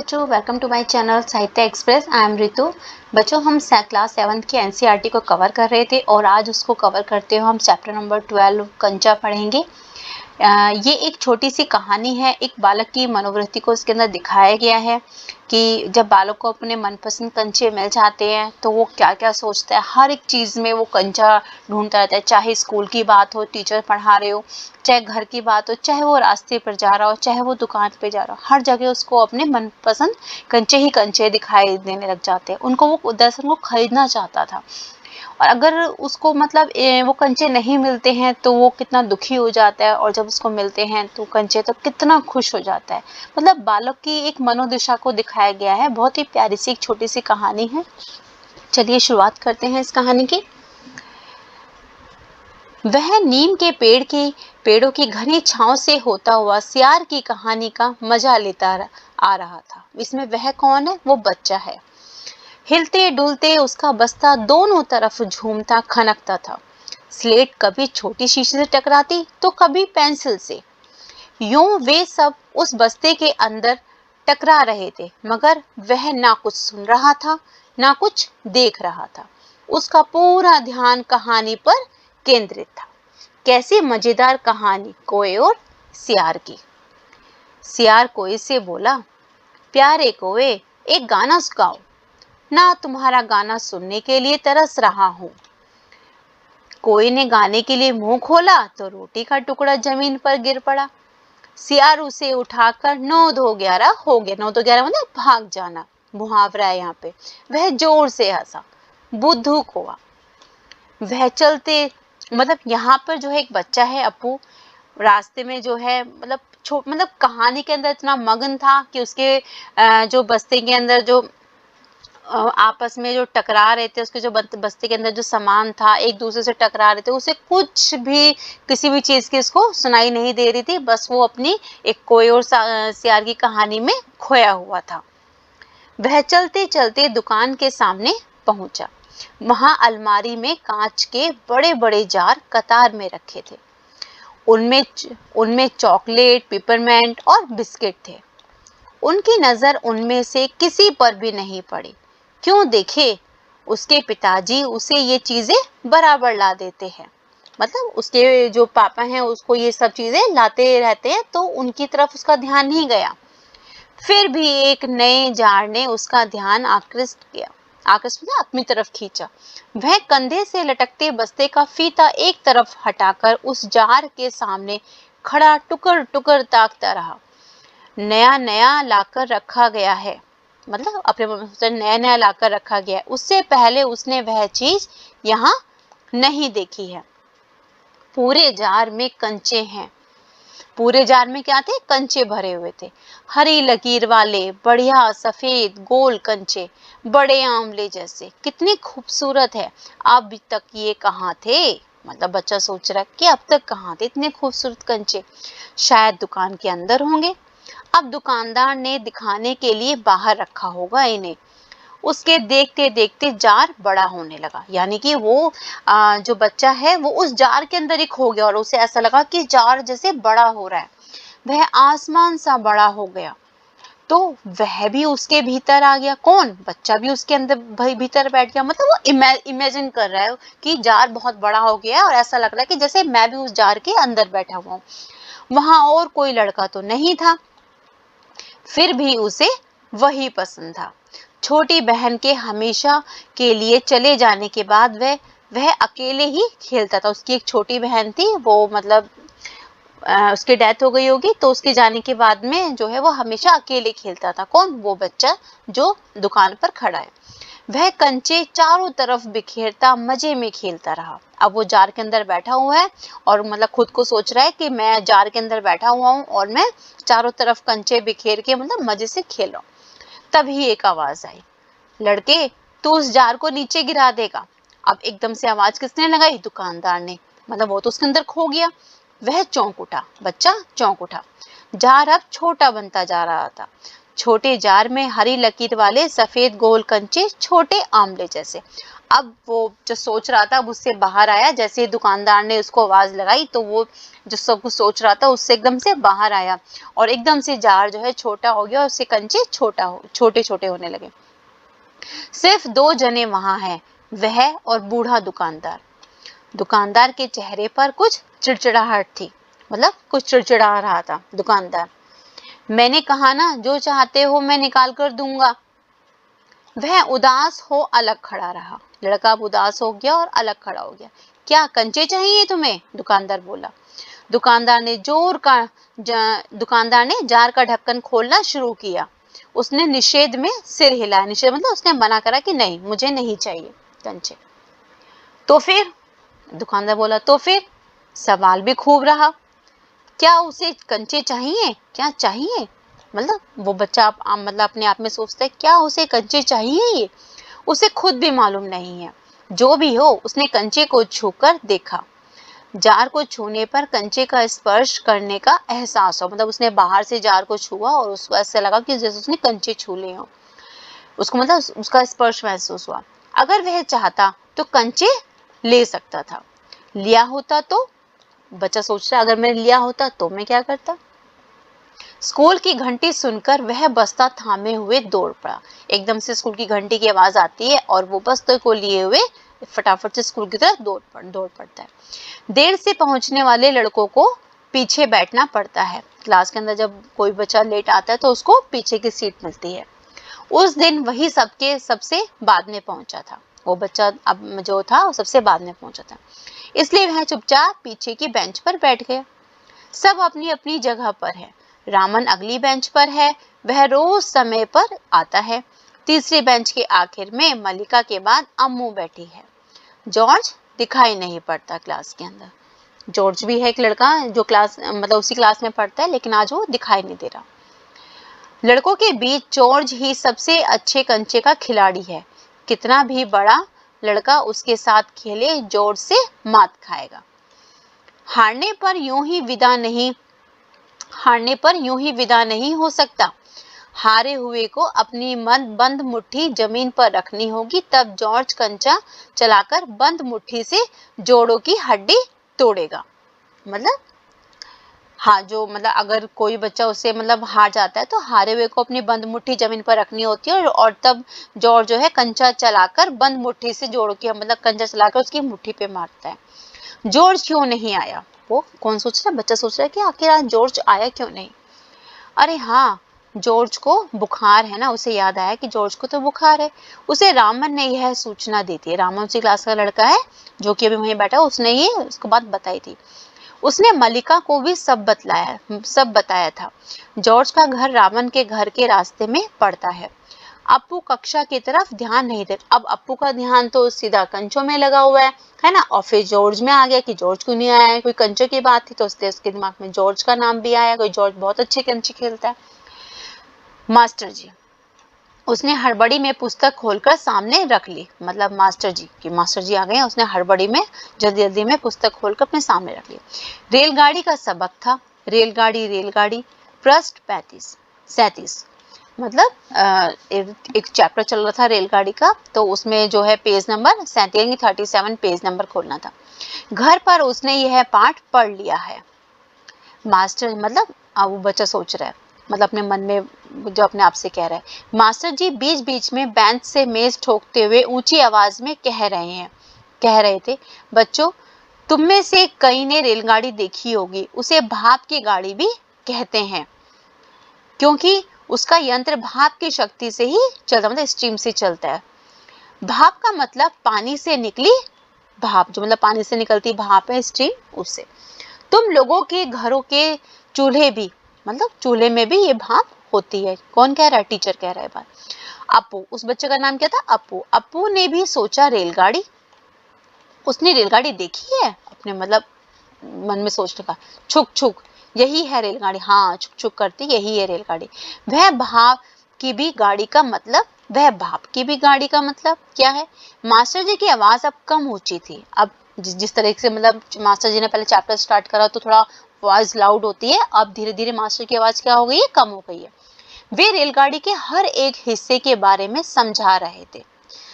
बच्चों, welcome to my channel साहित्य express. I am Ritu. बच्चों, हम क्लास 7 की एनसीईआरटी को कवर कर रहे थे और आज उसको कवर करते हुए हम चैप्टर नंबर 12 कंचा पढ़ेंगे। ये एक छोटी सी कहानी है। एक बालक की मनोवृत्ति को इसके अंदर दिखाया गया है कि जब बालक को अपने मनपसंद कंचे मिल जाते हैं तो वो क्या क्या सोचता है। हर एक चीज़ में वो कंचा ढूंढता रहता है, चाहे स्कूल की बात हो, टीचर पढ़ा रहे हो, चाहे घर की बात हो, चाहे वो रास्ते पर जा रहा हो, चाहे वो दुकान पे जा रहा हो, हर जगह उसको अपने मनपसंद कंचे ही कंचे दिखाई देने लग जाते हैं। उनको वो दरअसल वो खरीदना चाहता था और अगर उसको मतलब वो कंचे नहीं मिलते हैं तो वो कितना दुखी हो जाता है, और जब उसको मिलते हैं तो कंचे तो कितना खुश हो जाता है। मतलब बालक की एक मनोदशा को दिखाया गया है। बहुत ही प्यारी सी एक छोटी सी कहानी है। चलिए शुरुआत करते हैं इस कहानी की। वह नीम के पेड़ों की घनी छांव से होता हुआ सियार की कहानी का मजा लेता आ रहा था। इसमें वह कौन है? वो बच्चा है। हिलते डुलते उसका बस्ता दोनों तरफ झूमता खनकता था। स्लेट कभी छोटी शीशे से टकराती तो कभी पेंसिल से। यूं वे सब उस बस्ते के अंदर टकरा रहे थे, मगर वह ना कुछ सुन रहा था ना कुछ देख रहा था। उसका पूरा ध्यान कहानी पर केंद्रित था। कैसी मजेदार कहानी कोए और सियार की। सियार कोए से बोला, प्यारे कोए, एक गाना गाओ ना, तुम्हारा गाना सुनने के लिए तरस रहा हूँ। कोई ने गाने के लिए मुंह खोला तो रोटी का टुकड़ा जमीन पर गिर पड़ा। सियार उसे उठाकर 9-2-11 हो गया। 9-2-11 मतलब भाग जाना, मुहावरा है यहाँ पे। वह जोर से हंसा। बुद्धू कोआ। वह चलते मतलब यहाँ पर जो है एक बच्चा है अपू, रास्ते में जो है मतलब कहानी के अंदर इतना मगन था कि उसके जो बस्ते के अंदर जो आपस में जो टकरा रहे थे, उसके जो बस्ती के अंदर जो सामान था एक दूसरे से टकरा रहे थे, उसे कुछ भी किसी भी चीज की उसको सुनाई नहीं दे रही थी। बस वो अपनी एक कोई और सियार की कहानी में खोया हुआ था। वह चलते चलते दुकान के सामने पहुंचा। वहां अलमारी में कांच के बड़े बड़े जार कतार में रखे थे। उनमें चॉकलेट, पिपरमेंट और बिस्किट थे। उनकी नजर उनमें से किसी पर भी नहीं पड़ी। क्यों देखे, उसके पिताजी उसे ये चीजें बराबर ला देते हैं। मतलब उसके जो पापा हैं उसको ये सब चीजें लाते रहते हैं, तो उनकी तरफ उसका ध्यान नहीं गया। फिर भी एक नए जार ने उसका ध्यान आकृष्ट किया। आकृष्ट अपनी तरफ खींचा। वह कंधे से लटकते बस्ते का फीता एक तरफ हटाकर उस जार के सामने खड़ा टुकर टुकर ताकता रहा। नया नया लाकर रखा गया है, मतलब अपने नया नया लाकर रखा गया है। उससे पहले उसने वह चीज यहाँ नहीं देखी है। पूरे जार में कंचे हैं। पूरे जार में क्या थे? कंचे भरे हुए थे। हरी लकीर वाले बढ़िया सफेद गोल कंचे, बड़े आंवले जैसे। कितनी खूबसूरत है। अब तक ये कहाँ थे? मतलब बच्चा सोच रहा है कि अब तक कहाँ थे इतने खूबसूरत कंचे। शायद दुकान के अंदर होंगे। अब दुकानदार ने दिखाने के लिए बाहर रखा होगा इन्हें। उसके देखते देखते जार बड़ा होने लगा। यानी कि वो जो बच्चा है वो उस जार के अंदर ही खो गया और उसे ऐसा लगा कि जार जैसे बड़ा हो रहा है। वह आसमान सा बड़ा हो गया, तो वह भी उसके भीतर आ गया। कौन? बच्चा भी उसके अंदर भीतर बैठ गया। मतलब वो इमेजिन कर रहा है कि जार बहुत बड़ा हो गया और ऐसा लग रहा है कि जैसे मैं भी उस जार के अंदर बैठा हुआ हूँ। वहां और कोई लड़का तो नहीं था, फिर भी उसे वही पसंद था। छोटी बहन के हमेशा के लिए चले जाने के बाद वह अकेले ही खेलता था। उसकी एक छोटी बहन थी, वो मतलब उसकी डेथ हो गई होगी, तो उसके जाने के बाद में जो है वो हमेशा अकेले खेलता था। कौन? वो बच्चा जो दुकान पर खड़ा है। वह कंचे चारों तरफ बिखेरता मजे में खेलता रहा। अब वो जार के अंदर बैठा हुआ है और मतलब खुद को सोच रहा है कि मैं जार के अंदर बैठा हुआ हूँ और मैं चारों तरफ कंचे बिखेर के मतलब मजे से खेल रहा हूँ। तभी एक आवाज आई, लड़के, तू उस जार को नीचे गिरा देगा। अब एकदम से आवाज किसने लगाई? दुकानदार ने। मतलब वो तो उसके अंदर खो गया। वह चौंक उठा, बच्चा चौंक उठा। जार अब छोटा बनता जा रहा था। छोटे जार में हरी लकीर वाले सफेद गोल कंचे, छोटे आमले जैसे। अब वो जो सोच रहा था अब उससे बाहर आया। जैसे ही दुकानदार ने उसको आवाज लगाई तो वो जो सब कुछ सोच रहा था उससे एकदम से बाहर आया और एकदम से जार जो है छोटा हो गया और उससे कंचे छोटे छोटे होने लगे। सिर्फ 2 जने वहां हैं, वह और बूढ़ा दुकानदार। दुकानदार के चेहरे पर कुछ चिड़चिड़ाहट थी, मतलब कुछ चिड़चिड़ा रहा था दुकानदार। मैंने कहा ना, जो चाहते हो मैं निकाल कर दूंगा। वह उदास हो अलग खड़ा रहा। लड़का अब उदास हो गया और अलग खड़ा हो गया। क्या कंचे चाहिए तुम्हें? दुकानदार बोला। दुकानदार ने जार का ढक्कन खोलना शुरू किया। उसने निषेध में सिर हिलाया। निषेध मतलब उसने मना करा कि नहीं, मुझे नहीं चाहिए कंचे। तो फिर दुकानदार बोला, तो फिर? सवाल भी खूब रहा। क्या उसे कंचे चाहिए? क्या चाहिए? मतलब वो बच्चा मतलब अपने आप में सोचता है, क्या उसे कंचे चाहिए? ये उसे खुद भी मालूम नहीं है। जो भी हो, उसने कंचे को छूकर देखा। जार को छूने पर कंचे का स्पर्श करने का एहसास हो, मतलब उसने बाहर से जार को छुआ और उसको ऐसा लगा कि जैसे उसने कंचे छू लिए हो। उसको मतलब उसका स्पर्श महसूस हुआ। अगर वह चाहता तो कंचे ले सकता था। लिया होता तो? बच्चा सोच रहा, अगर मैंने लिया होता तो मैं क्या करता? स्कूल की घंटी सुनकर वह बस्ता थामे हुए दौड़ पड़ा। एकदम से स्कूल की घंटी की आवाज आती है और वो बस्ते को लिए हुए फटाफट से स्कूल की तरफ दौड़ पड़ता है। देर से पहुंचने वाले लड़कों को पीछे बैठना पड़ता है। क्लास के अंदर जब कोई बच्चा लेट आता है तो उसको पीछे की सीट मिलती है। उस दिन वही सबके सबसे बाद में पहुंचा था। वो बच्चा अब जो था वो सबसे बाद में पहुंचा था, इसलिए वह चुपचाप पीछे की बेंच पर बैठ गया। सब अपनी अपनी जगह पर है। रामन अगली बेंच पर है। वह रोज समय पर आता है। तीसरी बेंच के आखिर में मल्लिका के बाद अम्मू बैठी है। जॉर्ज दिखाई नहीं पड़ता क्लास के अंदर। जॉर्ज भी है एक लड़का जो क्लास मतलब उसी क्लास में पढ़ता है, लेकिन आज वो दिखाई नहीं दे रहा। लड़कों के बीच जॉर्ज ही सबसे अच्छे कंचे का खिलाड़ी है। कितना भी बड़ा लड़का उसके साथ खेले, जॉर्ज से मात खाएगा। हारने पर यूं ही विदा नहीं हो सकता। हारे हुए को अपनी बंद मुट्ठी जमीन पर रखनी होगी, तब जॉर्ज कंचा चलाकर बंद मुट्ठी से जोड़ों की हड्डी तोड़ेगा। मतलब हाँ, जो मतलब अगर कोई बच्चा उससे मतलब हार जाता है तो हारे हुए को अपनी बंद मुट्ठी जमीन पर रखनी होती है और तब जॉर्ज जो है कंचा चलाकर बंद मुट्ठी से जोड़ों की मतलब कंचा चलाकर उसकी मुट्ठी पे मारता है। जॉर्ज क्यों नहीं आया? वो कौन सोच रहा है? बच्चा सोच रहा है कि आखिर आज जॉर्ज आया क्यों नहीं। अरे हाँ, जॉर्ज को बुखार है ना। उसे याद आया कि जॉर्ज को तो बुखार है। उसे रामन ने यह सूचना दी थी। रामन उसी क्लास का लड़का है जो कि अभी वहीं बैठा, उसने ये उसको बात बताई थी। उसने मल्लिका को भी सब बताया था। जॉर्ज का घर रामन के घर के रास्ते में पड़ता है। अप्पू कक्षा की तरफ ध्यान नहीं दे। अब अप्पू का ध्यान तो सीधा कंचों में लगा हुआ है ना। और फिर जॉर्ज में आ गया कि जॉर्ज क्यों नहीं आया है। कोई कंचों की बात थी तो उसके दिमाग में जॉर्ज का नाम भी आया। कोई जॉर्ज बहुत अच्छे कंचे खेलता है। मास्टर जी, उसने हड़बड़ी में पुस्तक खोलकर सामने रख ली। मतलब मास्टर जी आ गए। उसने हड़बड़ी में जल्दी जल्दी में पुस्तक खोलकर अपने सामने रख ली। रेलगाड़ी का सबक था। रेलगाड़ी पृष्ठ 37। मतलब एक चैप्टर चल रहा था रेलगाड़ी का, तो उसमें जो है पेज नंबर 37 पेज नंबर खोलना था। घर पर उसने यह पाठ पढ़ लिया है। मास्टर मतलब अब वो बच्चा सोच रहा है, मतलब अपने मन में जो अपने आप से कह रहा है। मास्टर जी बीच बीच में बेंच से मेज ठोकते हुए ऊंची आवाज में कह रहे थे, बच्चों, तुम में से कई ने रेलगाड़ी देखी होगी। उसे भाप की गाड़ी भी कहते हैं, क्योंकि उसका यंत्र भाप की शक्ति से ही चलता, मतलब स्टीम से चलता है। भाप का मतलब पानी से निकली भाप, जो मतलब पानी से निकलती भाप है स्टीम, उससे। तुम लोगों के घरों के चूल्हे भी, मतलब चूल्हे में भी ये भाप होती है। कौन कह रहा है? टीचर कह रहा है बात। अप्पू, उस बच्चे का नाम क्या था? अप्पू। अप्पू ने भी सोचा रेलगाड़ी। उसने रेलगाड़ी देखी है अपने मतलब मन में सोचने का। छुक छुक, यही है रेलगाड़ी। हाँ, छुक छुक करती यही है रेलगाड़ी। भाप की भी गाड़ी का मतलब क्या है? मास्टर जी की आवाज अब कम ऊंची थी। अब जिस तरह से मतलब मास्टर जी ने पहले चैप्टर स्टार्ट करा तो थोड़ा वॉइस लाउड होती है, अब धीरे धीरे मास्टर की आवाज क्या हो गई है? कम हो गई है। वे रेलगाड़ी के हर एक हिस्से के बारे में समझा रहे थे।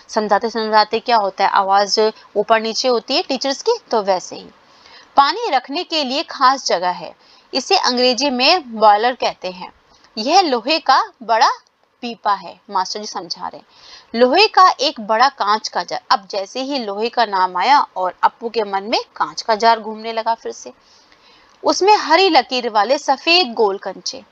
समझाते समझाते क्या होता है, आवाज ऊपर नीचे होती है टीचर्स की, तो वैसे ही। पानी रखने के लिए खास जगह है, इसे अंग्रेजी में बॉयलर कहते हैं। यह लोहे का बड़ा पीपा है, मास्टर जी समझा रहे हैं। लोहे का एक बड़ा कांच का जार। अब जैसे ही लोहे का नाम आया और अप्पू के मन में कांच का जार घूमने लगा फिर से। उसमें हरी लकीर वाले सफेद गोल कंचे,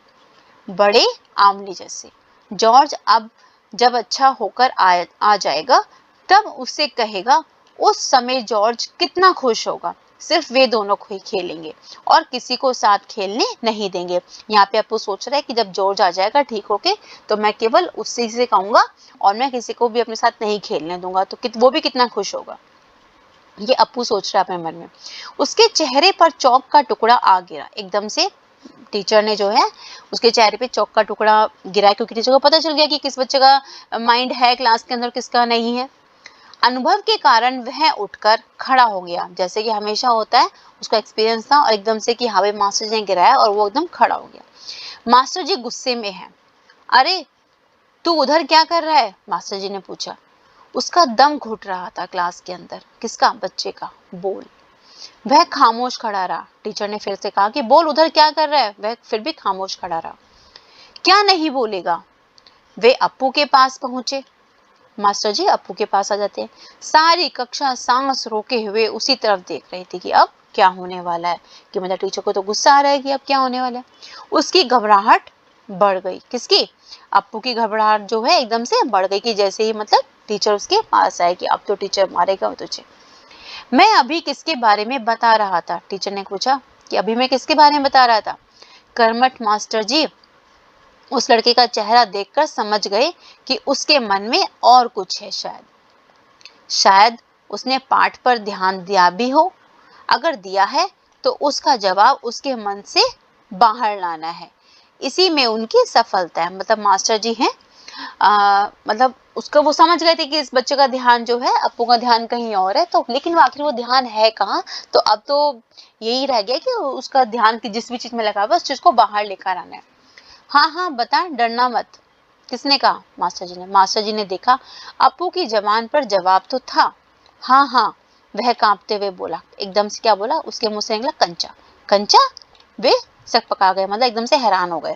बड़े आमले जैसे। जॉर्ज अब जब अच्छा होकर आ जाएगा तब उससे कहेगा, उस समय जॉर्ज कितना खुश होगा। सिर्फ वे दोनों को ही खेलेंगे और किसी को साथ खेलने नहीं देंगे। यहाँ पे अप्पू सोच रहा है कि जब जॉर्ज आ जाएगा ठीक होके तो मैं केवल उससे से कहूंगा और मैं किसी को भी अपने साथ नहीं खेलने दूंगा, तो वो भी कितना खुश होगा। ये अप्पू सोच रहा है अपने मन में। उसके चेहरे पर चौक का टुकड़ा आ गिरा एकदम से। टीचर ने जो है उसके चेहरे पे चौक का टुकड़ा गिरा, क्योंकि टीचर को पता चल गया कि किस बच्चे का माइंड है क्लास के अंदर, किसका नहीं है। अनुभव के कारण वह उठकर खड़ा हो गया, जैसे कि हमेशा होता है। उसका एक्सपीरियंस था और एकदम से कि हाँ भाई मास्टर जी ने गिराया और वो एकदम खड़ा हो गया। मास्टर जी गुस्से में है। अरे तू उधर क्या कर रहा है, मास्टर जी ने पूछा। उसका दम घुट रहा था क्लास के अंदर। किसका, बच्चे का। बोल। वह खामोश खड़ा रहा। टीचर ने फिर से कहा कि बोल उधर क्या कर रहा है। वह फिर भी खामोश खड़ा रहा। क्या नहीं बोलेगा। वे अप्पू के पास पहुंचे। मास्टर जी अप्पू के पास आ जाते हैं। सारी कक्षा सांस रोके हुए उसी तरफ देख रही थी कि अब क्या होने वाला है, कि मतलब टीचर को तो गुस्सा आ रहा है कि अब क्या होने वाला है। उसकी घबराहट बढ़ गई। किसकी, अप्पू की घबराहट जो है एकदम से बढ़ गई कि जैसे ही मतलब टीचर उसके पास आए कि अब तो टीचर मारेगा तुझे। मैं अभी किसके बारे में बता रहा था, टीचर ने पूछा कि अभी मैं किसके बारे में बता रहा था। कर्मठ मास्टर जी उस लड़के का चेहरा देखकर समझ गए कि उसके मन में और कुछ है। शायद उसने पाठ पर ध्यान दिया भी हो। अगर दिया है तो उसका जवाब उसके मन से बाहर लाना है। इसी में उनकी सफलता है। मतलब मास्टर जी हैं, मतलब उसका वो समझ गए थे कि इस बच्चे का ध्यान जो है, अप्पू का ध्यान कहीं और है, तो लेकिन आखिर वो ध्यान है कहाँ। तो अब तो यही रह गया कि उसका ध्यान जिस भी चीज में लगा हुआ उस चीज को बाहर लेकर आना है। हाँ हाँ बता, डरना मत। किसने कहा, मास्टर जी ने। मास्टर जी ने देखा अप्पू की जबान पर जवाब तो था। हाँ हाँ, वह कांपते हुए बोला। एकदम से क्या बोला, उसके मुंह से निकला कंचा। कंचा। वे सक पका गए, मतलब एकदम से हैरान हो गए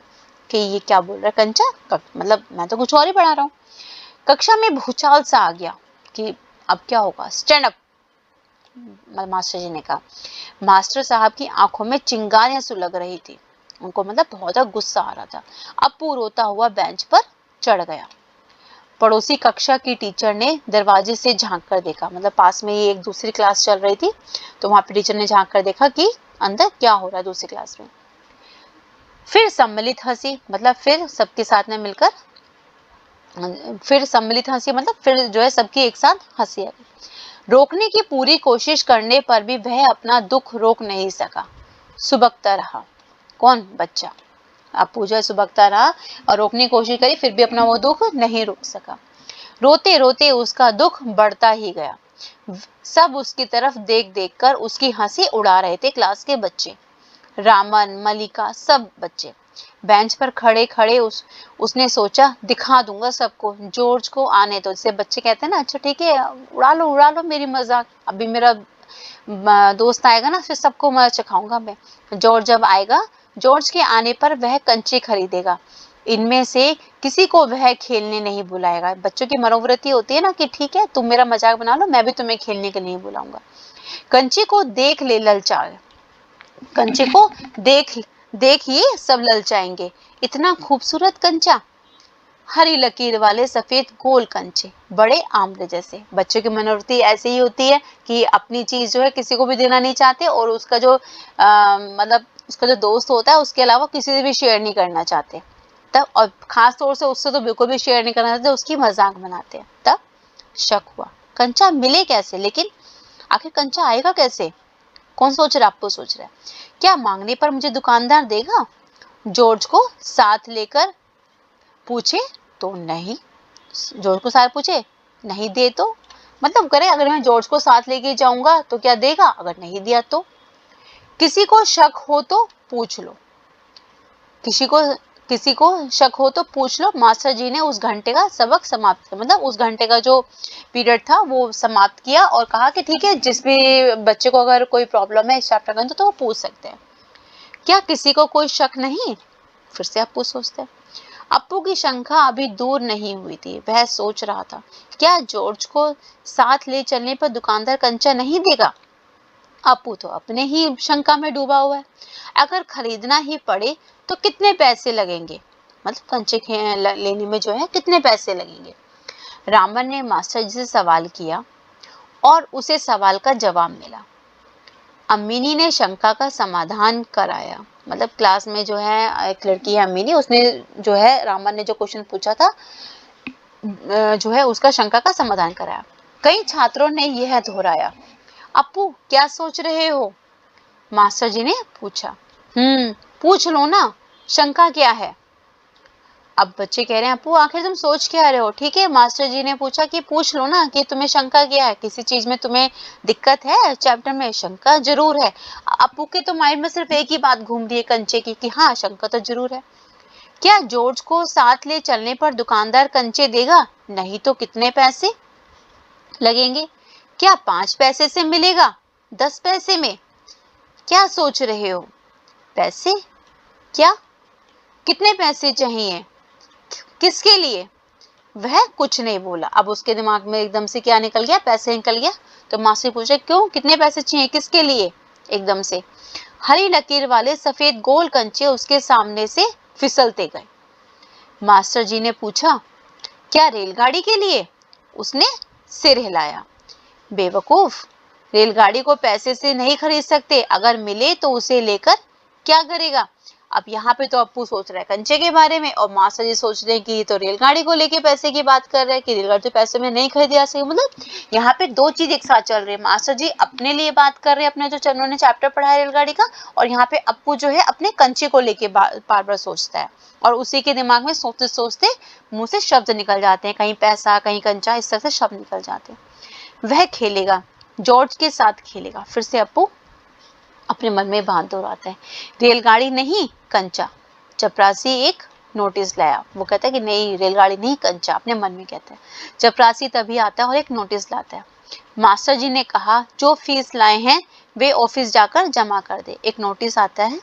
कि ये क्या बोल रहा है कंचा। मतलब मैं तो कुछ और ही पढ़ा रहा हूँ। कक्षा में भूचाल सा आ गया कि अब क्या होगा। स्टैंड अप, मास्टर जी ने कहा। मास्टर साहब की आंखों में चिंगारियां सुलग रही थी। उनको मतलब बहुत गुस्सा आ रहा था। अप्पू रोता हुआ बेंच पर चढ़ गया। पड़ोसी कक्षा की टीचर ने दरवाजे से झांक कर देखा। मतलब पास में ही एक दूसरी क्लास चल रही थी, तो वहां पे टीचर ने झांक कर देखा कि अंदर क्या हो रहा है दूसरी क्लास में। फिर सम्मिलित हंसी, मतलब फिर सबके साथ में मिलकर, फिर सम्मिलित हंसी मतलब फिर जो है सबकी एक साथ हंसी आई। रोकने की पूरी कोशिश करने पर भी वह अपना दुख रोक नहीं सका। सुबकता रहा। कौन, बच्चा। अप्पू जो है सुबकता रहा और रोकने की कोशिश करी, फिर भी अपना वो दुख नहीं रोक सका। रोते रोते उसका दुख बढ़ता ही गया। सब उसकी तरफ देख देख कर उसकी हंसी उड़ा रहे थे क्लास के बच्चे। रामन, मलिका, सब बच्चे। बेंच पर खड़े खड़े उसने सोचा दिखा दूंगा सबको, जॉर्ज को आने दो। जैसे बच्चे कहते हैं ना, अच्छा ठीक है उड़ा लो मेरी मजाक, अभी मेरा दोस्त आएगा ना फिर सबको मैं चखाऊंगा मैं। जॉर्ज जब आएगा, जॉर्ज के आने पर वह कंचे खरीदेगा। इनमें से किसी को वह खेलने नहीं बुलाएगा। बच्चों की मनोवृत्ति होती है ना कि ठीक है तुम मेरा मजाक बना लो, मैं भी तुम्हें खेलने के नहीं बुलाऊंगा। कंचे को देख ले ललचाए, कंचे को देख ये सब ललचाएंगे। इतना खूबसूरत कंचा, हरी लकीर वाले सफेद गोल कंचे, बड़े आमले जैसे। बच्चों की मनोवृत्ति ऐसी ही होती है कि अपनी चीज जो है किसी को भी देना नहीं चाहते, और उसका जो मतलब उसका जो दोस्त होता है उसके अलावा किसी से भी शेयर नहीं करना चाहते। तब और खास तौर से उससे तो बिल्कुल भी शेयर नहीं करना चाहते, उसकी मजाक बनाते हैं। तब शक हुआ, कंचा मिले कैसे, लेकिन आखिर कंचा आएगा कैसे। कौन सोच रहा है, आपको सोच रहा है। क्या मांगने पर मुझे दुकानदार देगा। जॉर्ज को साथ लेकर पूछे तो नहीं। जॉर्ज को साथ पूछे नहीं दे तो मतलब करे, अगर मैं जॉर्ज को साथ लेके जाऊंगा तो क्या देगा, अगर नहीं दिया तो। किसी को शक हो तो पूछ लो। किसी को किसी को शक हो तो पूछ लो। मास्टर जी ने उस घंटे का सबक समाप्त किया, मतलब उस घंटे का जो पीरियड था वो समाप्त किया और कहा कि ठीक है, जिस भी बच्चे को अगर कोई प्रॉब्लम है इस चैप्टर के अंदर तो वो पूछ सकते हैं। क्या किसी को कोई शक नहीं? फिर से अप्पू सोचते हैं। अप्पू की शंका अभी दूर नहीं हुई थी। वह सोच रहा था, क्या जॉर्ज को साथ ले चलने पर दुकानदार कंचा नहीं देगा? अप्पू तो अपने ही शंका में डूबा हुआ है। अगर खरीदना ही पड़े तो कितने पैसे लगेंगे, मतलब कंचे लेने में जो है कितने पैसे लगेंगे? रामन ने मास्टर जी से सवाल किया और उसे सवाल का जवाब मिला। अम्मिनी ने शंका का समाधान कराया। मतलब क्लास में जो है एक लड़की है अम्मिनी, उसने जो है रामन ने जो क्वेश्चन पूछा था जो है उसका शंका का समाधान कराया। कई छात्रों ने यह दोहराया। अप्पू क्या सोच रहे हो? मास्टर जी ने पूछा। पूछ लो ना, शंका क्या है? अब बच्चे कह रहे हैं अप्पू आखिर तुम सोच क्या रहे हो? ठीक है, मास्टर जी ने पूछा कि पूछ लो ना कि तुम्हें शंका क्या है, किसी चीज में तुम्हें दिक्कत है चैप्टर में? शंका जरूर है। अप्पू के तो माइंड में सिर्फ एक ही बात घूम रही है कंचे की कि हाँ शंका तो जरूर है। क्या जॉर्ज को साथ ले चलने पर दुकानदार कंचे देगा? नहीं तो कितने पैसे लगेंगे? क्या 5 पैसे से मिलेगा? 10 पैसे में? क्या सोच रहे हो? पैसे? क्या? कितने पैसे चाहिए? किसके लिए? वह कुछ नहीं बोला। अब उसके दिमाग में एकदम से क्या निकल गया? पैसे निकल गया। तो माँ से पूछे क्यों, कितने पैसे चाहिए, किसके लिए? एकदम से हरी लकीर वाले सफेद गोल कंचे उसके सामने से फिसलते गए। मास्टर जी ने पूछा, क्या रेलगाड़ी के लिए? उसने सिर हिलाया। बेवकूफ, रेलगाड़ी को पैसे से नहीं खरीद सकते, अगर मिले तो उसे लेकर क्या करेगा? अब यहाँ पे तो अप्पू सोच रहा है कंचे के बारे में और मास्टर जी सोच रहे हैं कि तो रेलगाड़ी को लेके पैसे की बात कर रहे हैं कि रेलगाड़ी तो पैसे में नहीं खरीदी जा सकती। मतलब यहाँ पे दो चीज एक साथ चल रही है। मास्टर जी अपने लिए बात कर रहे हैं, अपने जो उन्होंने चैप्टर पढ़ा है रेलगाड़ी का, और यहाँ पे अप्पू जो है अपने कंचे को लेके बार बार सोचता है और उसी के दिमाग में सोचते सोचते मुंह से शब्द निकल जाते हैं, कहीं पैसा कहीं कंचा, इस तरह से शब्द निकल जाते हैं। वह खेलेगा, जॉर्ज के साथ खेलेगा। फिर से अप्पू अपने मन में बात दोहराता है, रेलगाड़ी नहीं कंचा। चपरासी एक नोटिस लाया। वो कहता है कि नहीं रेलगाड़ी नहीं कंचा, अपने मन में कहता है। चपरासी तभी आता है और एक नोटिस लाता है। मास्टर जी ने कहा जो फीस लाए हैं वे ऑफिस जाकर जमा कर दे। एक नोटिस आता है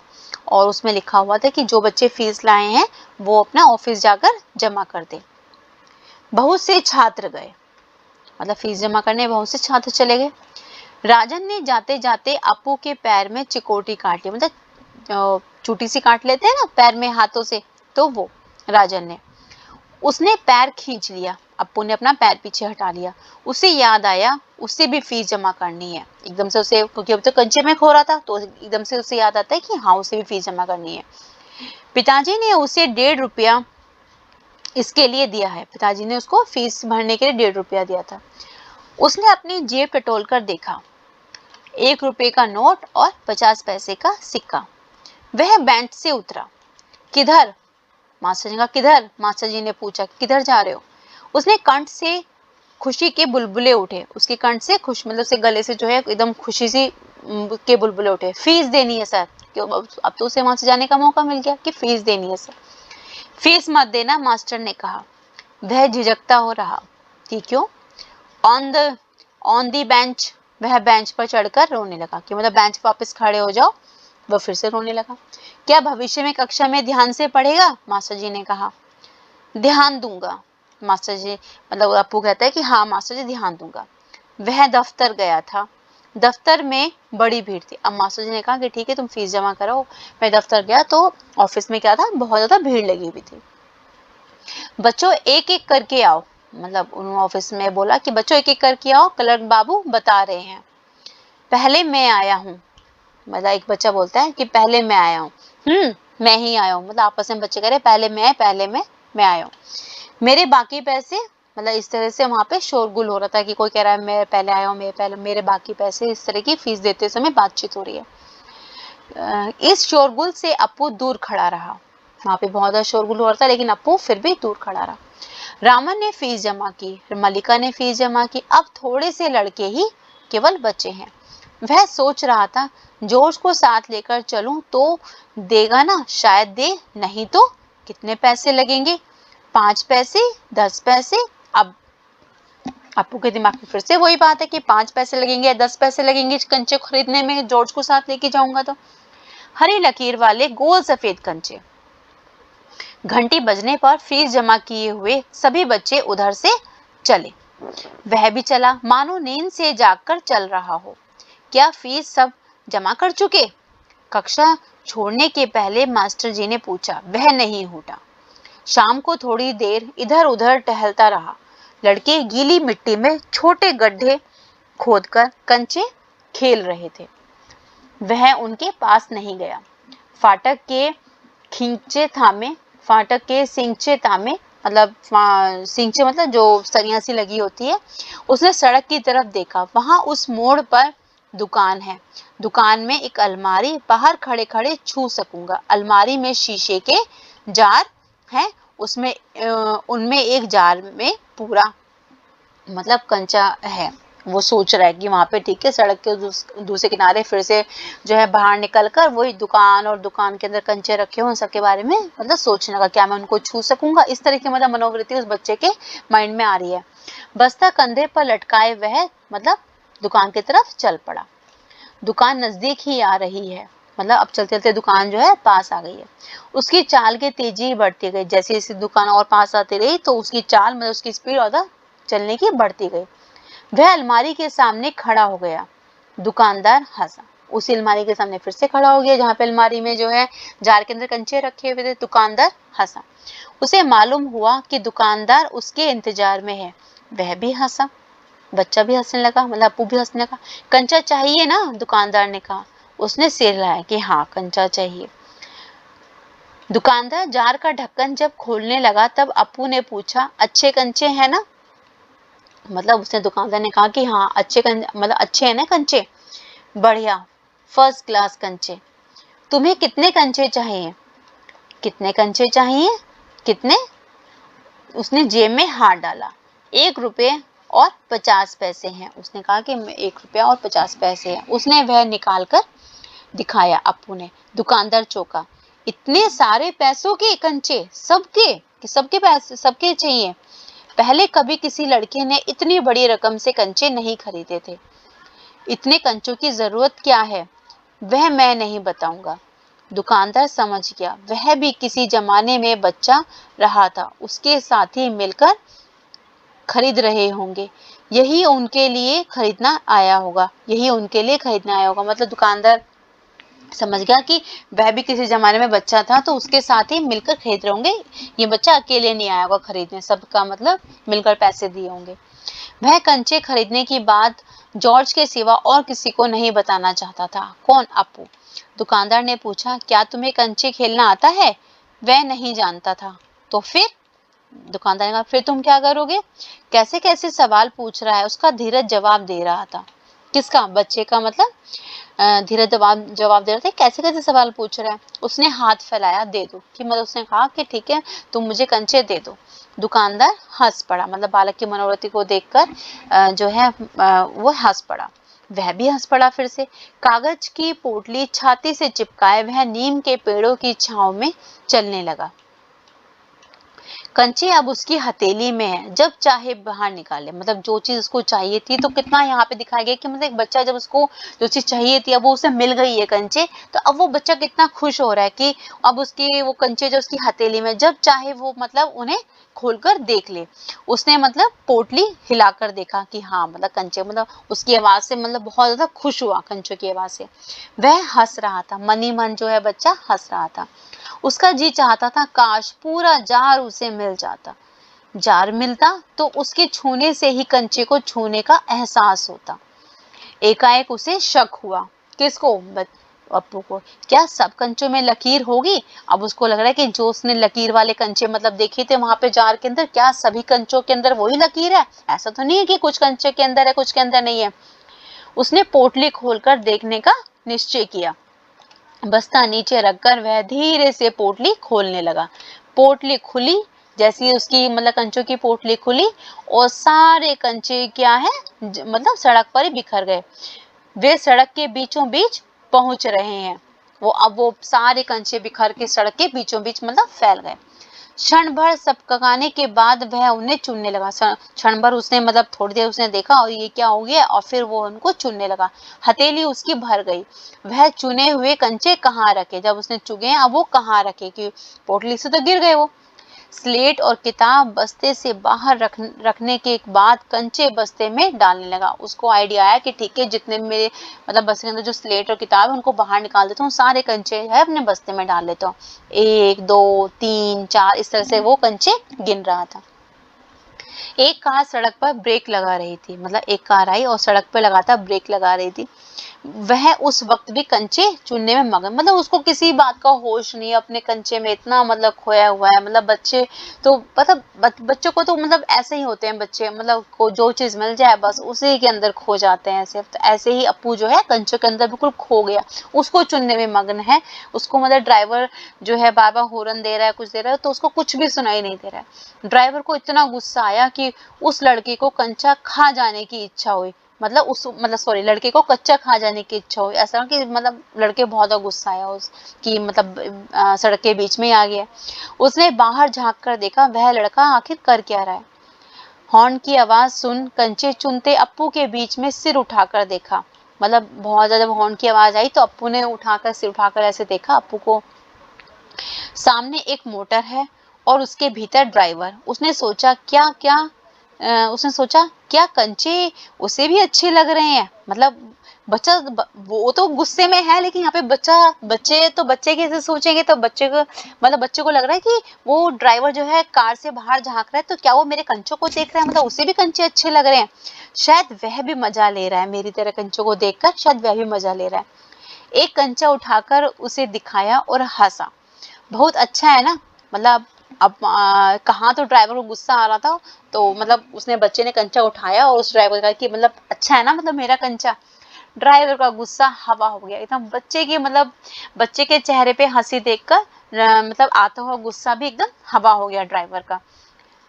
और उसमें लिखा हुआ था कि जो बच्चे फीस लाए हैं वो अपना ऑफिस जाकर जमा कर दे। बहुत से छात्र गए, मतलब फीस जमा करने बहुत से छात्र चले गए। राजन ने जाते जाते अप्पू के पैर में चिकोटी काट ली, मतलब चूटी सी काट लेते हैं ना पैर में हाथों से, तो वो राजन ने उसने पैर खींच लिया। अप्पू ने अपना पैर पीछे हटा लिया। उसे याद आया उसे भी फीस जमा करनी है। एकदम से उसे, क्योंकि अब तो कंचे में खो रहा था, तो एकदम से उसे याद आता है कि हाँ उसे भी फीस जमा करनी है। पिताजी ने उसे 1.5 रुपया इसके लिए दिया है। पिताजी ने उसको फीस भरने के लिए 1.5 रुपया दिया था। उसने अपनी जेब टटोल कर देखा, 1 रुपए का नोट और 50 पैसे का सिक्का। वह बेंच से उतरा। किधर? मास्टर जी का किधर? मास्टर जी ने पूछा किधर जा रहे हो? उसने कंठ से खुशी के बुलबुले उठे। उसके कंठ से खुश, मतलब से गले से जो है एकदम खुशी सी के बुलबुले उठे। फीस देनी है सर। क्यों? अब तो उसे वहां से जाने का मौका मिल गया कि फीस देनी है सर। फीस मत देना, मास्टर ने कहा। वह झिझकता हो रहा कि क्यों? On the bench. वह बेंच पर चढ़कर रोने लगा कि मतलब बेंच पर वापस खड़े हो जाओ। वह फिर से रोने लगा। क्या भविष्य में कक्षा में ध्यान से पढ़ेगा? मास्टर जी ने कहा। ध्यान दूंगा मास्टर जी, मतलब अप्पू कहता है कि हाँ मास्टर जी ध्यान दूंगा। वह दफ्तर गया था। दफ्तर में बड़ी भीड़ थी। अब मास्टर जी ने कहा कि ठीक है तुम फीस जमा कराओ। मैं दफ्तर गया तो ऑफिस में क्या था, बहुत ज्यादा भीड़ लगी हुई थी। बच्चों एक एक करके आओ, मतलब उन्होंने ऑफिस में बोला कि बच्चों एक एक करके आओ, क्लर्क बाबू बता रहे हैं। पहले मैं आया हूँ, मतलब एक बच्चा बोलता है कि पहले मैं आया हूँ। मैं ही आया हूँ, मतलब आपस में बच्चे कह रहे पहले मैं आया हूँ। मेरे बाकी पैसे, मतलब इस तरह से वहां पे शोरगुल हो रहा था कि कोई कह रहा है मैं पहले आया हूँ, मेरे बाकी पैसे, इस तरह की फीस देते समय बातचीत हो रही है। इस शोरगुल से अप्पू दूर खड़ा रहा। वहां पे बहुत ज्यादा शोरगुल हो रहा था लेकिन अप्पू फिर भी दूर खड़ा रहा। रामन ने फीस जमा की, मल्लिका ने फीस जमा की। अब थोड़े से लड़के ही केवल बचे हैं। वह सोच रहा था जॉर्ज को साथ लेकर चलूं तो देगा ना, शायद दे, नहीं तो कितने पैसे लगेंगे? 5 पैसे, 10 पैसे। अब अप्पू के दिमाग में फिर से वही बात है कि 5 पैसे लगेंगे या 10 पैसे लगेंगे कंचे खरीदने में, जॉर्ज को साथ लेके जाऊंगा तो। हरी लकीर वाले गोल सफेद कंचे। घंटी बजने पर फीस जमा किए हुए सभी बच्चे उधर से चले। वह भी चला, मानो नींद से जागकर चल रहा हो। क्या फीस सब जमा कर चुके? कक्षा छोड़ने के पहले मास्टर जी ने पूछा। वह नहीं उठा। शाम को थोड़ी देर इधर उधर टहलता रहा। लड़के गीली मिट्टी में छोटे गड्ढे खोदकर कंचे खेल रहे थे। वह उनके पास नहीं गया। फाटक के खींचे थामे, फाटक के सिंचे तामे, मतलब सिंचे मतलब जो सरिया सी लगी होती है, उसने सड़क की तरफ देखा। वहां उस मोड़ पर दुकान है। दुकान में एक अलमारी, बाहर खड़े खड़े छू सकूंगा। अलमारी में शीशे के जार हैं, उसमें उनमें एक जार में पूरा मतलब कंचा है। वो सोच रहा है कि वहां पे ठीक है, सड़क के दूसरे किनारे फिर से जो है बाहर निकल कर वही दुकान और दुकान के अंदर कंचे रखे हुए, उन सबके बारे में मतलब सोचने का, क्या मैं उनको छू सकूंगा, इस तरह की मतलब मनोवृत्ति उस बच्चे के माइंड में आ रही है। बस्ता कंधे पर लटकाए वह मतलब दुकान की तरफ चल पड़ा। दुकान नजदीक ही आ रही है, मतलब अब चलते चलते दुकान जो है पास आ गई है। उसकी चाल की तेजी बढ़ती गई। जैसे जैसे दुकान और पास आती रही तो उसकी चाल मतलब उसकी स्पीड और चलने की बढ़ती गई। वह अलमारी के सामने खड़ा हो गया। दुकानदार हंसा। उसी अलमारी के सामने फिर से खड़ा हो गया जहां पे अलमारी में जो है जार के अंदर कंचे रखे हुए थे। दुकानदार हंसा। उसे मालूम हुआ कि दुकानदार उसके इंतजार में है। वह भी हंसा। बच्चा भी हंसने लगा, मतलब अप्पू भी हंसने लगा। कंचा चाहिए ना? दुकानदार ने कहा। उसने सिर हिलाया कि हाँ कंचा चाहिए। दुकानदार जार का ढक्कन जब खोलने लगा तब अप्पू ने पूछा, अच्छे कंचे हैं ना? मतलब उसने दुकानदार ने कहा कि हाँ अच्छे मतलब अच्छे हैं ना कंचे? बढ़िया, फर्स्ट क्लास कंचे। तुम्हें कितने कंचे चाहिए? कितने कंचे चाहिए? कितने? उसने जेब में हाथ डाला। 1 रुपये और 50 पैसे हैं। उसने कहा कि 1 रुपया और 50 पैसे हैं। उसने वह निकाल कर दिखाया अप्पू ने। दुकानदार चौंका। इतने सारे पैसों के कंचे? सबके? कि सबके पैसे सबके चाहिए? पहले कभी किसी लड़के ने इतनी बड़ी रकम से कंचे नहीं खरीदे थे। इतने कंचों की जरूरत क्या है? वह मैं नहीं बताऊंगा। दुकानदार समझ गया। वह भी किसी जमाने में बच्चा रहा था। उसके साथी मिलकर खरीद रहे होंगे। यही उनके लिए खरीदना आया होगा। यही उनके लिए खरीदना आया होगा। मतलब दुकानदार समझ गया कि वह भी किसी जमाने में बच्चा था तो उसके साथ ही मिलकर खरीद रहे होंगे। ये बच्चा अकेले नहीं आया होगा खरीदने, सबका मतलब मिलकर पैसे दिए होंगे। वह कंचे खरीदने की बात जॉर्ज के सिवा और किसी को नहीं बताना चाहता था। कौन? अप्पू। दुकानदार ने पूछा, क्या तुम्हें कंचे खेलना आता है? वह नहीं जानता था। तो फिर? दुकानदार ने कहा, फिर तुम क्या करोगे? कैसे कैसे सवाल पूछ रहा है। उसका धीरज जवाब दे रहा था। किसका? बच्चे का मतलब धीरज जवाब दे रहा था। कैसे कैसे सवाल पूछ रहा है। उसने हाथ फैलाया, दे दो, कि मतलब उसने कहा कि ठीक है तुम मुझे कंचे दे दो। दुकानदार हंस पड़ा, मतलब बालक की मनोवृत्ति को देखकर जो है वो हंस पड़ा। वह भी हंस पड़ा फिर से। कागज की पोटली छाती से चिपकाए वह नीम के पेड़ों की छांव में चलने लगा। कंचे अब उसकी हथेली में है, जब चाहे बाहर निकाले। मतलब जो चीज उसको चाहिए थी, तो कितना यहाँ पे दिखाया गया कि मतलब एक बच्चा जब उसको जो चीज चाहिए थी अब वो उसे मिल गई है कंचे, तो अब वो बच्चा कितना खुश हो रहा है कि अब उसके वो कंचे जो उसकी हथेली में, जब चाहे वो मतलब उन्हें खोलकर देख ले। उसने मतलब पोटली हिलाकर देखा कि हाँ मतलब कंचे, मतलब उसकी आवाज से मतलब बहुत ज्यादा खुश हुआ कंचों की आवाज से। वह हंस रहा था, मन ही मन जो है बच्चा हंस रहा था। उसका जी चाहता था काश पूरा जार उसे मिल जाता। जार मिलता तो उसके छूने से ही कंचे को छूने का एहसास होता। एकाएक उसे शक हुआ। किसको? अप्पू को। क्या सब कंचों में लकीर होगी? अब उसको लग रहा है कि जो उसने लकीर वाले कंचे मतलब देखे थे वहां पे जार के अंदर, क्या सभी कंचों के अंदर वही लकीर है? ऐसा तो नहीं है कि कुछ कंचे के अंदर है कुछ के अंदर नहीं है। उसने पोटली खोलकर देखने का निश्चय किया। बस्ता नीचे रखकर वह धीरे से पोटली खोलने लगा। पोटली खुली। जैसी उसकी मतलब कंचों की पोटली खुली और सारे कंचे क्या है मतलब सड़क पर ही बिखर गए। वे सड़क के बीचों बीच पहुंच रहे हैं। वो अब वो सारे कंचे बिखर के सड़क के बीचों बीच मतलब फैल गए। क्षण भर सबकाने के बाद वह उन्हें चुनने लगा। क्षण भर उसने मतलब थोड़ी देर उसने देखा और ये क्या हो गया, और फिर वो उनको चुनने लगा। हथेली उसकी भर गई। वह चुने हुए कंचे कहाँ रखे, जब उसने चुगे अब वो कहाँ रखे, कि पोटली से तो गिर गए वो। स्लेट और किताब बस्ते से बाहर रखने के बाद कंचे बस्ते में डालने लगा। उसको आइडिया आया कि ठीक है, जितने मेरे मतलब बस्ते के अंदर जो स्लेट और किताब है उनको बाहर निकाल देता हूँ, सारे कंचे है अपने बस्ते में डाल लेता हूँ। 1 2 3 4 इस तरह से वो कंचे गिन रहा था। एक कार सड़क पर ब्रेक लगा रही थी, मतलब एक कार आई और सड़क पर लगातार ब्रेक लगा रही थी। वह उस वक्त भी कंचे चुनने में मगन, मतलब उसको किसी बात का होश नहीं है, अपने कंचे में इतना मतलब खोया हुआ है। मतलब बच्चे तो मतलब बच्चों को तो मतलब ऐसे ही होते हैं बच्चे, मतलब को जो चीज मिल जाए बस उसी के अंदर खो जाते हैं ऐसे। तो ऐसे ही अप्पू जो है कंचों के अंदर बिल्कुल खो गया, उसको चुनने में मग्न है। उसको मतलब ड्राइवर जो है बार बार हॉर्न दे रहा है, कुछ दे रहा है, तो उसको कुछ भी सुनाई नहीं दे रहा है। ड्राइवर को इतना गुस्सा आया कि उस लड़के को कंचा खा जाने की इच्छा हुई, मतलब उस मतलब सॉरी लड़के को कच्चा खा जाने की इच्छा हुई। ऐसा कि मतलब लड़के बहुत गुस्सा आया उस कि मतलब सड़क के बीच में ही आ गया। उसने बाहर झांक कर देखा, वह लड़का आखिर कर क्या रहा है। हॉर्न की आवाज सुन कंचे चुनते अप्पू के बीच में सिर उठाकर देखा। मतलब बहुत ज्यादा हॉर्न की आवाज आई तो अप्पू ने उठाकर सिर उठाकर ऐसे देखा अप्पू को। सामने एक मोटर है और उसके भीतर ड्राइवर। उसने सोचा क्या कंचे उसे भी अच्छे लग रहे हैं। मतलब बच्चा वो तो गुस्से में है, लेकिन यहाँ पे बच्चे कैसे सोचेंगे, तो बच्चे को मतलब बच्चे को लग रहा है कि वो ड्राइवर जो है कार से बाहर झांक रहा है, तो क्या वो मेरे कंचों को देख रहा है, मतलब उसे भी कंचे अच्छे लग रहे हैं। शायद वह भी मजा ले रहा है मेरी तरह कंचों को देखकर, शायद वह भी मजा ले रहा है। एक कंचा उठाकर उसे दिखाया और हंसा। बहुत अच्छा है ना। मतलब अब कहाँ तो ड्राइवर को गुस्सा आ रहा था, तो मतलब उसने बच्चे ने कंचा उठाया और उस ड्राइवर का कि मतलब अच्छा है ना, मतलब मेरा कंचा। ड्राइवर का गुस्सा हवा हो गया एकदम। बच्चे के चेहरे पे हंसी देखकर मतलब आता हुआ गुस्सा भी एकदम हवा हो गया ड्राइवर का।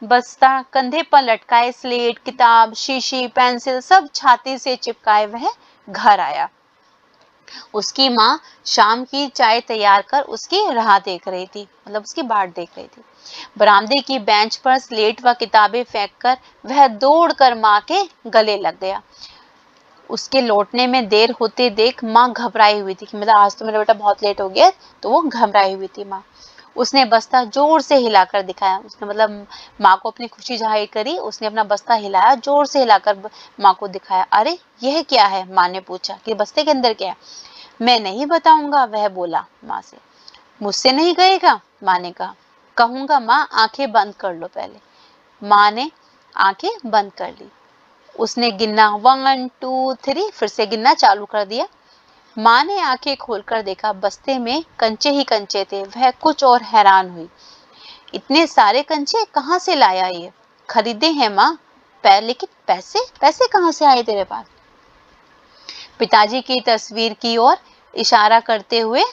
बस्ता कंधे पर लटकाए, स्लेट किताब शीशी पेंसिल सब छाती से चिपकाए वह घर आया। उसकी माँ शाम की चाय तैयार कर उसकी राह देख रही थी, मतलब उसकी बाट देख रही थी। बरामदे की बेंच पर स्लेट व किताबें फेंककर वह दौड़कर माँ के गले लग गया। उसके लौटने में देर होते देख माँ घबराई हुई थी कि मतलब आज तो मेरा बेटा बहुत लेट हो गया, तो वो घबराई हुई थी माँ। उसने बस्ता जोर से हिलाकर दिखाया। उसने मतलब माँ को अपनी खुशी जाहिर करी, उसने अपना बस्ता हिलाया, जोर से हिलाकर माँ को दिखाया। अरे यह क्या है, माँ ने पूछा कि बस्ते के अंदर क्या है। मैं नहीं बताऊंगा, वह बोला माँ से। मुझसे नहीं कहेगा, माँ ने कहा। कहूंगा माँ, आंखें बंद कर लो पहले। माँ ने आंखें बंद कर ली। उसने गिनना 1 2 3 फिर से गिनना चालू कर दिया। माँ ने आंखें खोलकर देखा, बस्ते में कंचे ही कंचे थे। वह कुछ और हैरान हुई। इतने सारे कंचे कहाँ से लाया ये? खरीदे हैं माँ, लेकिन पैसे पैसे कहाँ से आए तेरे पास? पिताजी की तस्वीर की ओर इशारा करते हुए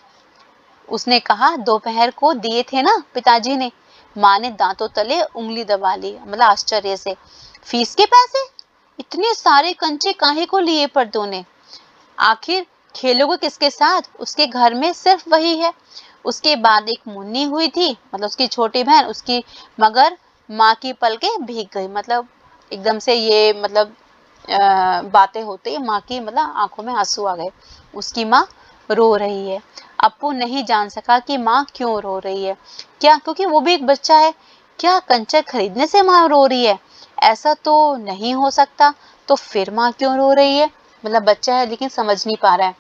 उसने कहा, दोपहर को दिए थे ना पिताजी ने। माँ ने दांतों तले उंगली दबा ली, मतलब आश्चर्य से। फीस के पैसे? इतने सारे कंचे काहे को लिए पर्दों ने? आखिर खेलोगे किसके साथ? उसके घर में सिर्फ वही है। उसके बाद एक मुन्नी हुई थी, मतलब उसकी छोटी बहन उसकी, मगर माँ की पलकें भीग गई। मतलब एकदम से ये मतलब बातें होते ही माँ की मतलब आंखों में आंसू आ गए। उसकी माँ रो रही है। अप्पू नहीं जान सका कि माँ क्यों रो रही है। क्या क्योंकि वो भी एक बच्चा है? क्या कंचे खरीदने से माँ रो रही है? ऐसा तो नहीं हो सकता। तो फिर माँ क्यों रो रही है? मतलब बच्चा है लेकिन समझ नहीं पा रहा है।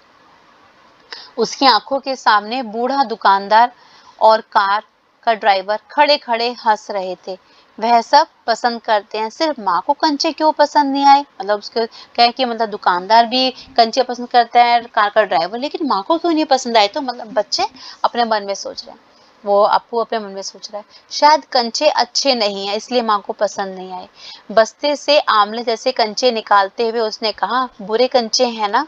उसकी आंखों के सामने बूढ़ा दुकानदार और कार का ड्राइवर खड़े खड़े हंस रहे थे। वह सब पसंद करते हैं, सिर्फ माँ को कंचे क्यों पसंद नहीं आए? मतलब उसके कहे कि मतलब दुकानदार भी कंचे पसंद करता है, कार का ड्राइवर, लेकिन माँ को क्यों नहीं पसंद आए? तो मतलब बच्चे अपने मन में सोच रहे हैं, वो अप्पू अपने मन में सोच रहा है शायद कंचे अच्छे नहीं है इसलिए माँ को पसंद नहीं आए। बस्ते से आमले जैसे कंचे निकालते हुए उसने कहा, बुरे कंचे हैं ना?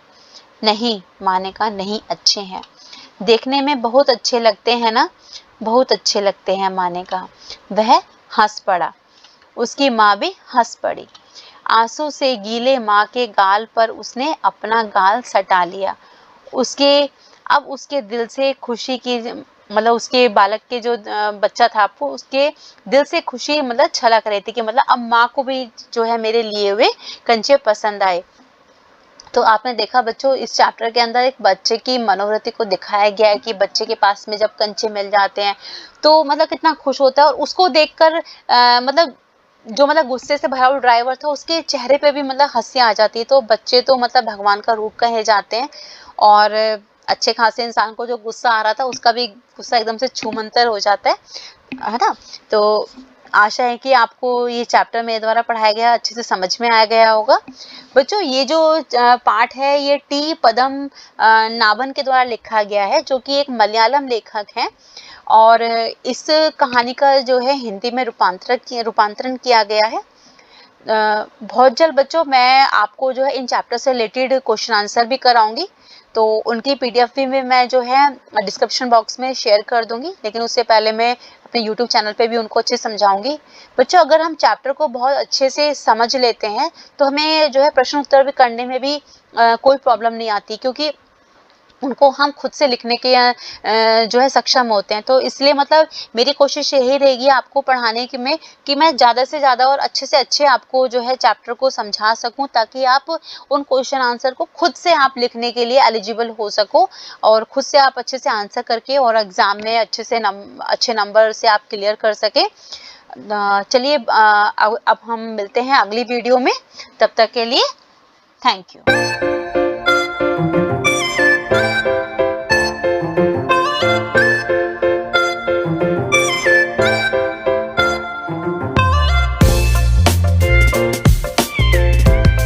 नहीं, माँ ने कहा, नहीं अच्छे हैं। देखने में बहुत अच्छे लगते हैं ना? बहुत अच्छे लगते हैं, माँ ने कहा। वह हंस पड़ा। उसकी माँ भी हंस पड़ी। आंसू से गीले माँ के गाल पर उसने अपना गाल सटा लिया। उसके अब उसके दिल से खुशी की मतलब उसके बालक के जो बच्चा था वो उसके दिल से खुशी मतलब छलक रही थी कि मतलब अब माँ को भी जो है मेरे लिए हुए कंचे पसंद आए। तो आपने देखा बच्चों इस चैप्टर के अंदर एक बच्चे की मनोवृत्ति को दिखाया गया है कि बच्चे के पास में जब कंचे मिल जाते हैं तो मतलब कितना खुश होता है, और उसको देखकर मतलब जो मतलब गुस्से से भरा हुआ ड्राइवर था उसके चेहरे पे भी मतलब हंसी आ जाती है। तो बच्चे तो मतलब भगवान का रूप कहे जाते हैं, और अच्छे खासे इंसान को जो गुस्सा आ रहा था उसका भी गुस्सा एकदम से छूमंतर हो जाता है ना। तो आशा है कि आपको ये चैप्टर मेरे द्वारा पढ़ाया गया अच्छे से समझ में आ गया होगा। बच्चों ये जो पाठ है ये टी पदम नाबन के द्वारा लिखा गया है, जो कि एक मलयालम लेखक हैं, और इस कहानी का जो है हिंदी में रूपांतरण किया गया है। बहुत जल्द बच्चों मैं आपको जो है इन चैप्टर से रिलेटेड क्वेश्चन आंसर भी कराऊंगी, तो उनकी पीडीएफ भी मैं जो है डिस्क्रिप्शन बॉक्स में शेयर कर दूंगी, लेकिन उससे पहले मैं अपने यूट्यूब चैनल पे भी उनको अच्छे समझाऊंगी। बच्चों अगर हम चैप्टर को बहुत अच्छे से समझ लेते हैं तो हमें जो है प्रश्न उत्तर भी करने में भी कोई प्रॉब्लम नहीं आती, क्योंकि उनको हम खुद से लिखने के जो है सक्षम होते हैं। तो इसलिए मतलब मेरी कोशिश यही रहेगी आपको पढ़ाने की में कि मैं ज़्यादा से ज़्यादा और अच्छे से अच्छे आपको जो है चैप्टर को समझा सकूं, ताकि आप उन क्वेश्चन आंसर को खुद से आप लिखने के लिए एलिजिबल हो सको, और खुद से आप अच्छे से आंसर करके और एग्जाम में अच्छे से अच्छे नंबर से आप क्लियर कर सके। चलिए अब हम मिलते हैं अगली वीडियो में, तब तक के लिए थैंक यू।